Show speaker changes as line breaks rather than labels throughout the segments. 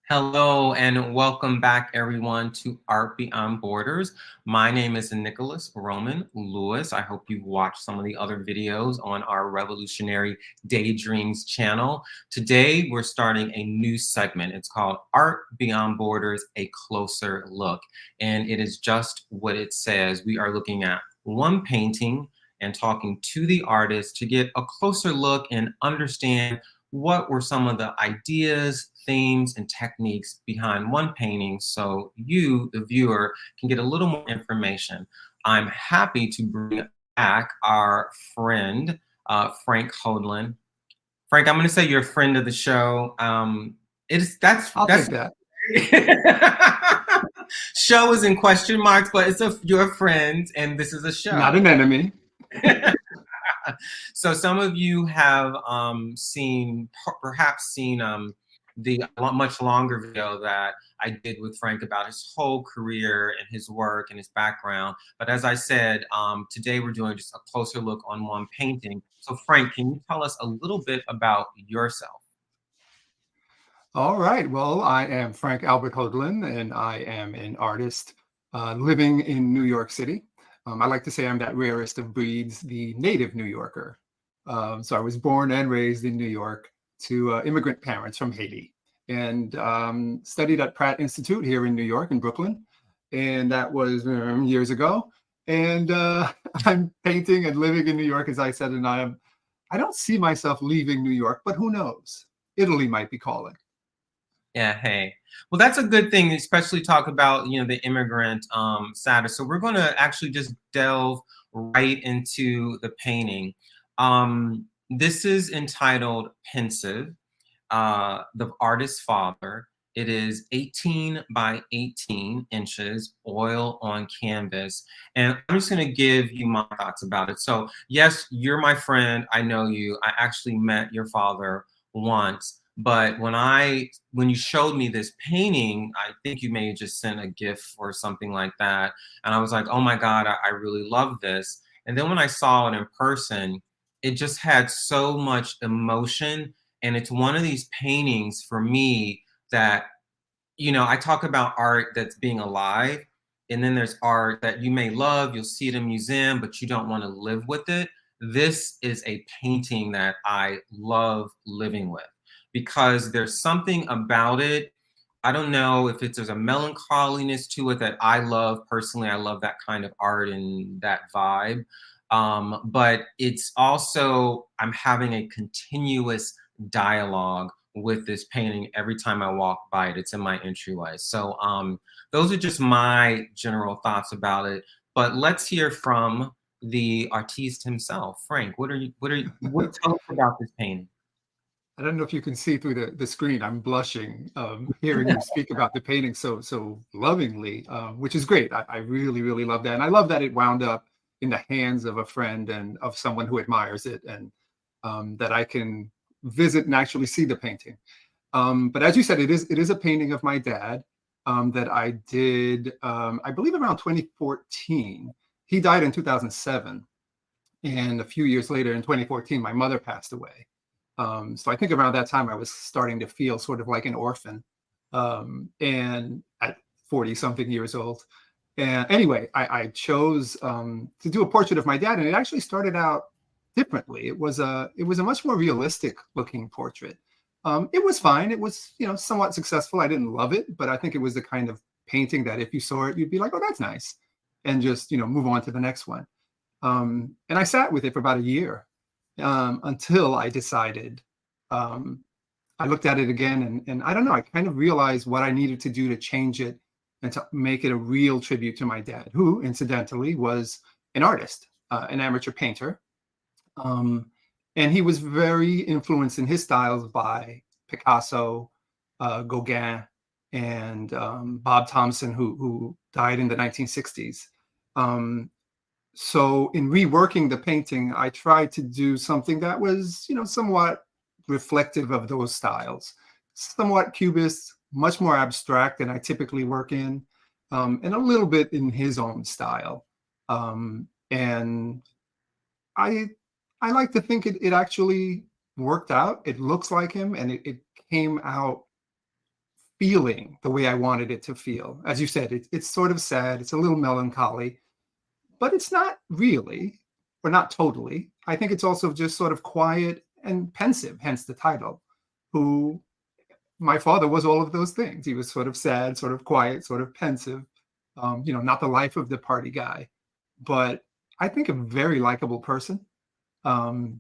Hello and welcome back everyone to Art Beyond Borders. My name is Nicholas Roman Lewis. I hope you've watched some of the other videos on our Revolutionary Daydreams channel. Today we're starting a new segment. It's called Art Beyond Borders, a closer look. And it is just what it says. We are looking at one painting and talking to the artist to get a closer look and understand what were some of the ideas, themes, and techniques behind one painting so you, the viewer, can get a little more information. I'm happy to bring back our friend, Franck Hodelin. Frank, I'm going to say you're a friend of the show.
I'll take that.
Show is in question marks, but you're a friend, and this is a show.
Not an enemy.
So some of you have perhaps seen the much longer video that I did with Frank about his whole career and his work and his background. But as I said, today we're doing just a closer look on one painting. So Frank, can you tell us a little bit about yourself?
All right. Well, I am Franck Albert Hodelin, and I am an artist living in New York City. I like to say I'm that rarest of breeds, the native New Yorker. So I was born and raised in New York to immigrant parents from Haiti, and studied at Pratt Institute here in New York, in Brooklyn. And that was years ago. And I'm painting and living in New York, as I said, and I don't see myself leaving New York, but who knows? Italy might be calling.
Yeah, hey. Well, that's a good thing, especially talk about, the immigrant status. So we're going to actually just delve right into the painting. This is entitled Pensive, the artist's father. It is 18 by 18 inches, oil on canvas. And I'm just going to give you my thoughts about it. So yes, you're my friend. I know you. I actually met your father once. But when you showed me this painting, I think you may have just sent a GIF or something like that. And I was like, oh my God, I really love this. And then when I saw it in person, it just had so much emotion. And it's one of these paintings for me that, I talk about art that's being alive. And then there's art that you may love, you'll see it in a museum, but you don't want to live with it. This is a painting that I love living with, because there's something about it. I don't know if there's a melancholiness to it that I love personally. I love that kind of art and that vibe. But it's also, I'm having a continuous dialogue with this painting every time I walk by it. It's in my entryway. So those are just my general thoughts about it. But let's hear from the artiste himself. Frank, what tell us about this painting?
I don't know if you can see through the screen. I'm blushing hearing you speak about the painting so lovingly, which is great. I really, really love that. And I love that it wound up in the hands of a friend and of someone who admires it, and that I can visit and actually see the painting. But as you said, it is a painting of my dad that I did, I believe around 2014. He died in 2007. And a few years later, in 2014, my mother passed away. So I think around that time, I was starting to feel sort of like an orphan, and at 40-something years old. And anyway, I chose to do a portrait of my dad, and it actually started out differently. It was a much more realistic looking portrait. It was fine. It was, somewhat successful. I didn't love it, but I think it was the kind of painting that if you saw it, you'd be like, oh, that's nice, and just, move on to the next one. And I sat with it for about a year until I decided. I looked at it again, and I don't know, I kind of realized what I needed to do to change it and to make it a real tribute to my dad, who incidentally was an artist, an amateur painter. Um, and he was very influenced in his styles by Picasso, Gauguin, and Bob Thompson, who died in the 1960s. Um, so in reworking the painting, I tried to do something that was, somewhat reflective of those styles, somewhat cubist, much more abstract than I typically work in, and a little bit in his own style. And I I like to think it actually worked out. It looks like him, and it came out feeling the way I wanted it to feel. As you said, it's sort of sad. It's a little melancholy, but it's not really, or not totally. I think it's also just sort of quiet and pensive, hence the title. Who My father was all of those things. He was sort of sad, sort of quiet, sort of pensive. Not the life of the party guy, but I think a very likable person, um,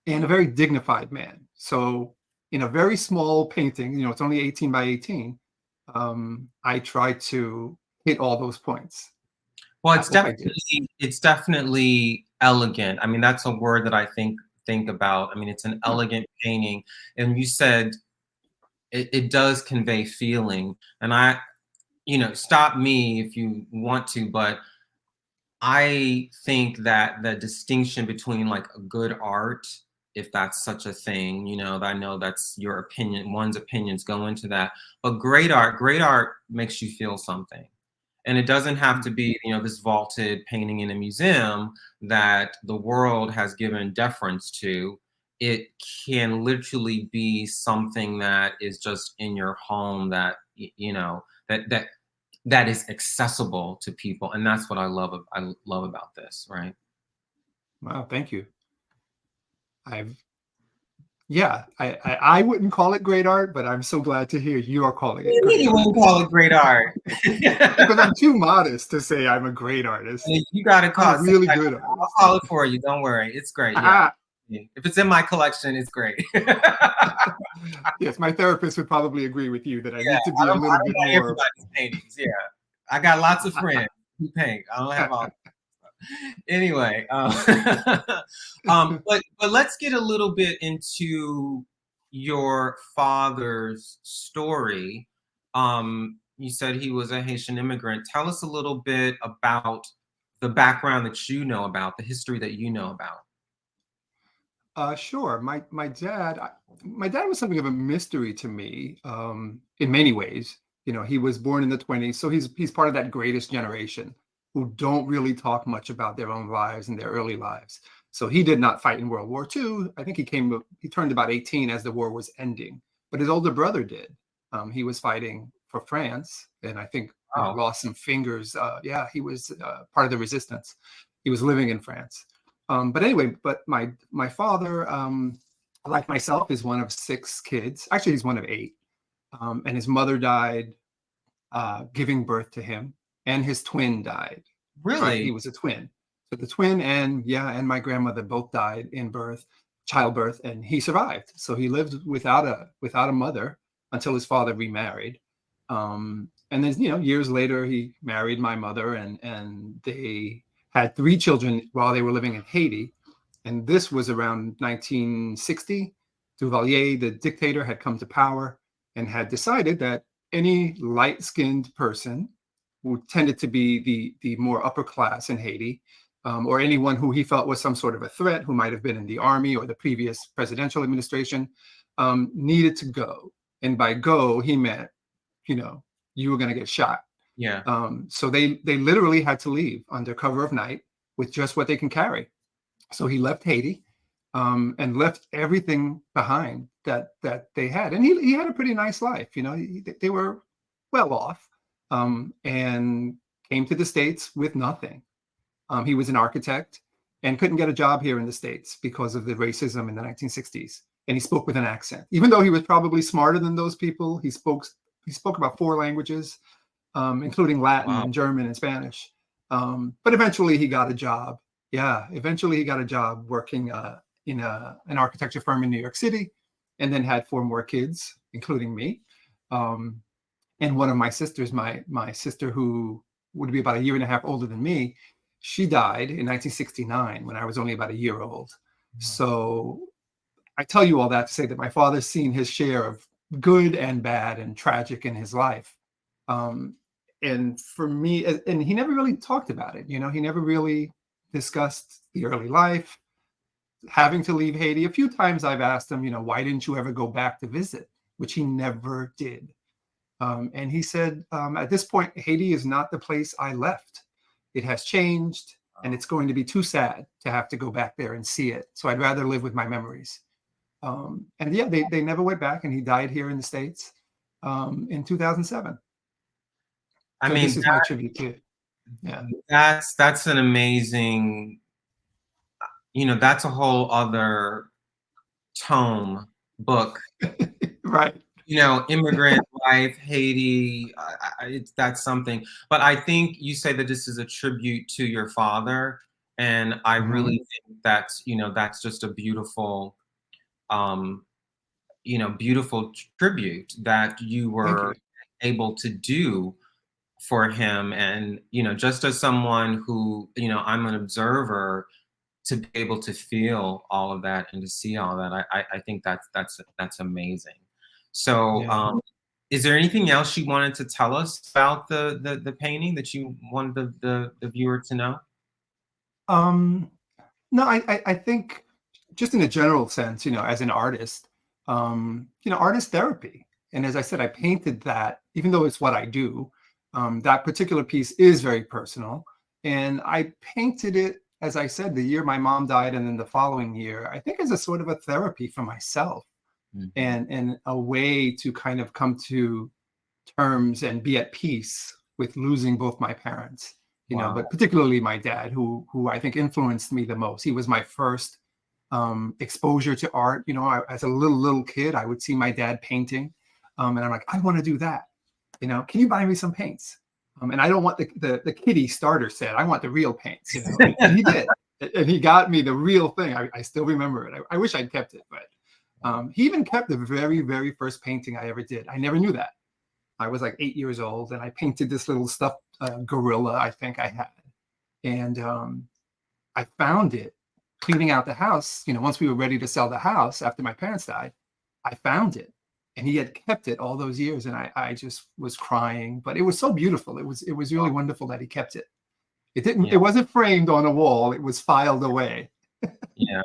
and a very dignified man. So in a very small painting, it's only 18 by 18. I try to hit all those points.
Well,
I hope I did.
it's definitely elegant. I mean, that's a word that I think about. I mean, it's an elegant painting, and you said it does convey feeling. And stop me if you want to, but I think that the distinction between like a good art, if that's such a thing, I know that's your opinion, one's opinions go into that, but great art makes you feel something. And it doesn't have to be, this vaulted painting in a museum that the world has given deference to. It can literally be something that is just in your home that, that is accessible to people. And that's what I love about this, right?
Wow, thank you. I've Yeah, I wouldn't call it great art, but I'm so glad to hear you are calling it great
You
art.
wouldn't call it great art.
Because I'm too modest to say I'm a great artist.
You got to
I'm
call
a
it.
really
I'll
good artist.
call it for you. Don't worry. It's great. Yeah. If it's in my collection, it's great.
Yes, my therapist would probably agree with you that I
Yeah,
need to be a little
I don't
bit
buy
more.
everybody's paintings. Yeah, I got lots of friends who paint. I don't have all. Anyway, but let's get a little bit into your father's story. You said he was a Haitian immigrant. Tell us a little bit about the background that you know about, the history that you know about.
Sure. My dad was something of a mystery to me, in many ways. He was born in the 20s, so he's part of that greatest generation who don't really talk much about their own lives and their early lives. So he did not fight in World War II. I think he turned about 18 as the war was ending, but his older brother did. He was fighting for France, and I think
Oh,
lost some fingers. Yeah, he was part of the resistance. He was living in France. But anyway, my father, like myself, is one of six kids. Actually, he's one of eight. And his mother died giving birth to him, and his twin died. Right, he
really?
was a twin. So the twin and my grandmother both died in childbirth, and he survived. So he lived without a mother until his father remarried. And then years later he married my mother, and they had three children while they were living in Haiti. And this was around 1960. Duvalier, the dictator, had come to power and had decided that any light-skinned person who tended to be the more upper class in Haiti, or anyone who he felt was some sort of a threat, who might have been in the army or the previous presidential administration, needed to go. And by go, he meant, you were going to get shot.
Yeah.
So they literally had to leave under cover of night with just what they can carry. So he left Haiti, and left everything behind that they had, and he had a pretty nice life. They were well off, and came to the States with nothing. He was an architect and couldn't get a job here in the States because of the racism in the 1960s. And he spoke with an accent, even though he was probably smarter than those people. He spoke about four languages, including Latin
Wow.
and German and Spanish. But eventually he got a job Yeah, eventually he got a job working in an architecture firm in New York City, and then had 4 more kids, including me. Um, and one of my sisters, my sister who would be about a year and a half older than me, she died in 1969 when I was only about a year old. So I tell you all that to say that my father's seen his share of good and bad and tragic in his life. Um, and for me, and he never really talked about it. He never really discussed the early life, having to leave Haiti. A few times I've asked him, why didn't you ever go back to visit? Which he never did. And he said, at this point, Haiti is not the place I left. It has changed, and it's going to be too sad to have to go back there and see it. So I'd rather live with my memories. And yeah, they never went back, and he died here in the States in 2007.
I
So
mean,
this is my tribute to it. Yeah.
that's an amazing, that's a whole other tome book.
Right.
Immigrant life, Haiti, that's something. But I think you say that this is a tribute to your father, and I really think that's just a beautiful, beautiful tribute that you
Thank you.
were able to do for him. And just as someone who, I'm an observer, to be able to feel all of that and to see all that, I think that's amazing. So
Yeah.
is there anything else you wanted to tell us about the painting that you wanted the viewer to know?
Um, no, I think just in a general sense, as an artist, artist therapy. And as I said, I painted that, even though it's what I do, that particular piece is very personal. And I painted it, as I said, the year my mom died, and then the following year, I think as a sort of a therapy for myself, and a way to kind of come to terms and be at peace with losing both my parents.
Wow.
But particularly my dad, who I think influenced me the most. He was my first exposure to art. As a little kid, I would see my dad painting, and I'm like, I want to do that. Can you buy me some paints? And I don't want the kiddie starter set. I want the real paints. And he did, and he got me the real thing. I still remember it. I wish I'd kept it, but he even kept the very, very first painting I ever did. I never knew that. I was like 8 years old, and I painted this little stuffed gorilla, I think I had. And I found it cleaning out the house. Once we were ready to sell the house after my parents died, I found it. And he had kept it all those years, and I just was crying. But it was so beautiful. It was really wonderful that he kept it. It didn't.
Yeah.
It wasn't framed on a wall. It was filed away.
Yeah.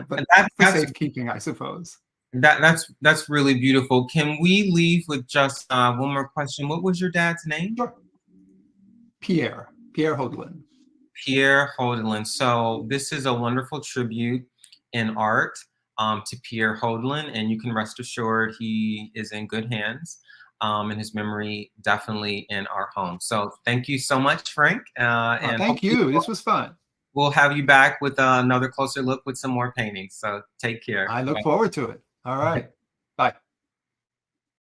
But
And
for safekeeping, I suppose.
that's really beautiful. Can we leave with just one more question? What was your dad's name?
Sure. Pierre Hodelin.
Pierre Hodelin. So this is a wonderful tribute in art to Pierre Hodelin, and you can rest assured he is in good hands, and his memory definitely in our home. So thank you so much, Frank. And
thank you. This was fun.
We'll have you back with another closer look with some more paintings. So take care.
I look forward to it. All right. Bye.